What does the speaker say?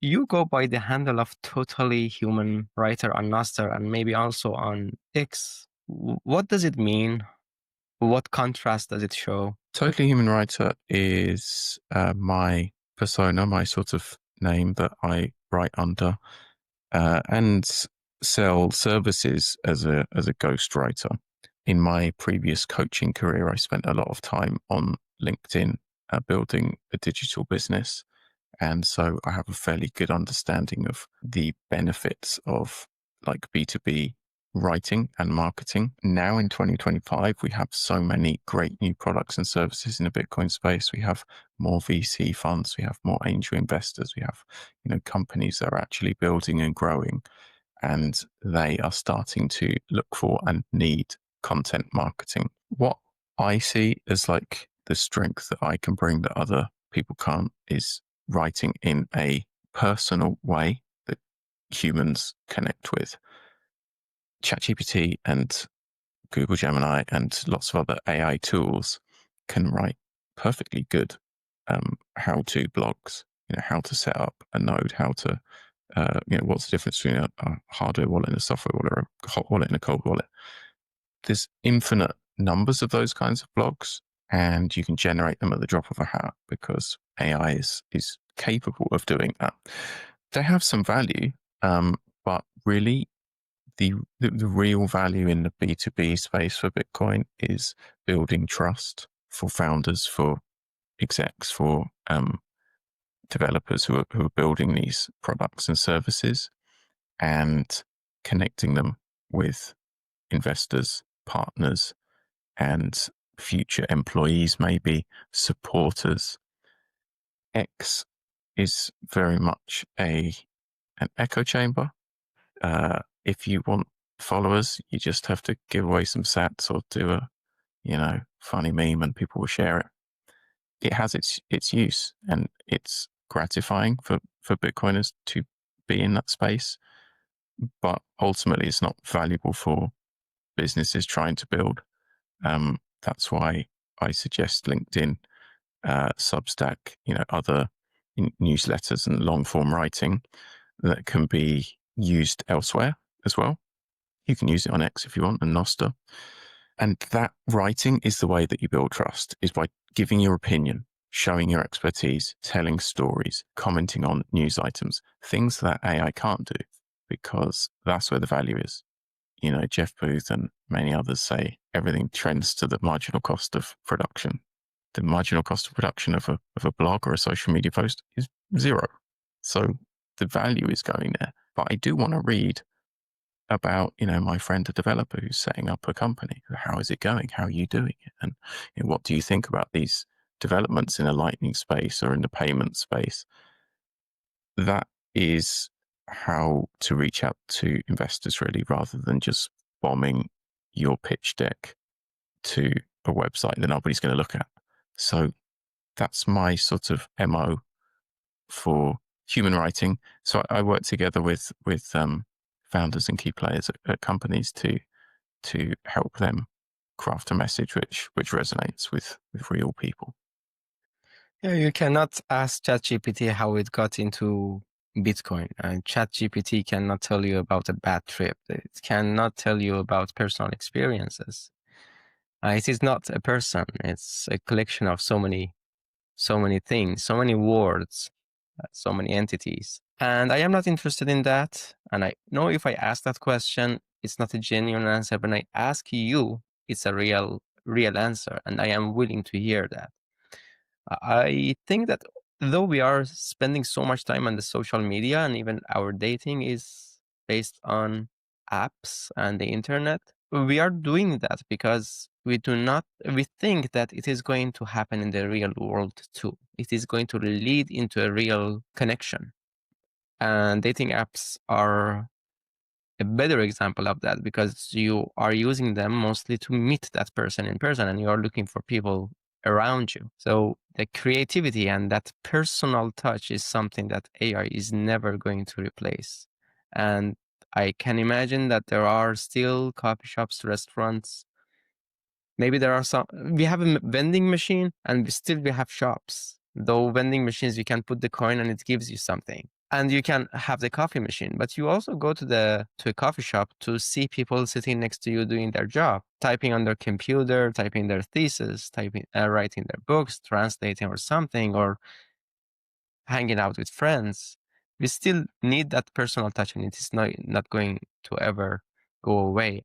You go by the handle of Totally Human Writer on Nostr and maybe also on X. What does it mean? What contrast does it show? Totally Human Writer is my persona, my sort of name that I write under, and sell services as a ghostwriter. In my previous coaching career, I spent a lot of time on LinkedIn building a digital business. And so I have a fairly good understanding of the benefits of like B2B writing and marketing. Now in 2025, we have so many great new products and services in the Bitcoin space. We have more VC funds, we have more angel investors, we have, companies that are actually building and growing, and they are starting to look for and need content marketing. What I see as like the strength that I can bring that other people can't is writing in a personal way that humans connect with. ChatGPT and Google Gemini and lots of other AI tools can write perfectly good how-to blogs, how to set up a node, how to, what's the difference between a hardware wallet and a software wallet, or a hot wallet and a cold wallet. There's infinite numbers of those kinds of blogs, and you can generate them at the drop of a hat because AI is capable of doing that. They have some value, but really the real value in the B2B space for Bitcoin is building trust for founders, for execs, for developers who are building these products and services, and connecting them with investors, partners, and future employees, maybe supporters. X is very much an echo chamber. If you want followers, you just have to give away some sats or do a, funny meme and people will share it. It has its use, and it's gratifying for Bitcoiners to be in that space. But ultimately, it's not valuable for businesses trying to build. That's why I suggest LinkedIn, Substack, other newsletters and long form writing that can be used elsewhere as well. You can use it on X if you want, and Nostr. And that writing is the way that you build trust, is by giving your opinion, showing your expertise, telling stories, commenting on news items, things that AI can't do, because that's where the value is. Jeff Booth and many others say everything trends to the marginal cost of production. The marginal cost of production of a blog or a social media post is zero. So the value is going there. But I do want to read about, my friend, a developer who's setting up a company. How is it going? How are you doing it? And what do you think about these developments in a Lightning space or in the payment space? That is how to reach out to investors, really, rather than just bombing your pitch deck to a website that nobody's going to look at. So that's my sort of MO for human writing. So I work together with founders and key players at companies to help them craft a message which resonates with real people. Yeah, you cannot ask ChatGPT how it got into Bitcoin. And ChatGPT cannot tell you about a bad trip. It cannot tell you about personal experiences. It is not a person. It's a collection of so many things, so many words, so many entities. And I am not interested in that. And I know if I ask that question, it's not a genuine answer. When I ask you, it's a real answer. And I am willing to hear that. I think that though we are spending so much time on the social media and even our dating is based on apps and the internet, we are doing that because we think that it is going to happen in the real world too. It is going to lead into a real connection. And dating apps are a better example of that because you are using them mostly to meet that person in person and you are looking for people around you. So the creativity and that personal touch is something that AI is never going to replace. And I can imagine that there are still coffee shops, restaurants. Maybe there are some, we have a vending machine and we have shops. Though vending machines, you can put the coin and it gives you something. and you can have the coffee machine, but you also go to a coffee shop to see people sitting next to you doing their job, typing on their computer, typing their thesis, writing their books, translating or something, or hanging out with friends. We still need that personal touch, and it is not going to ever go away.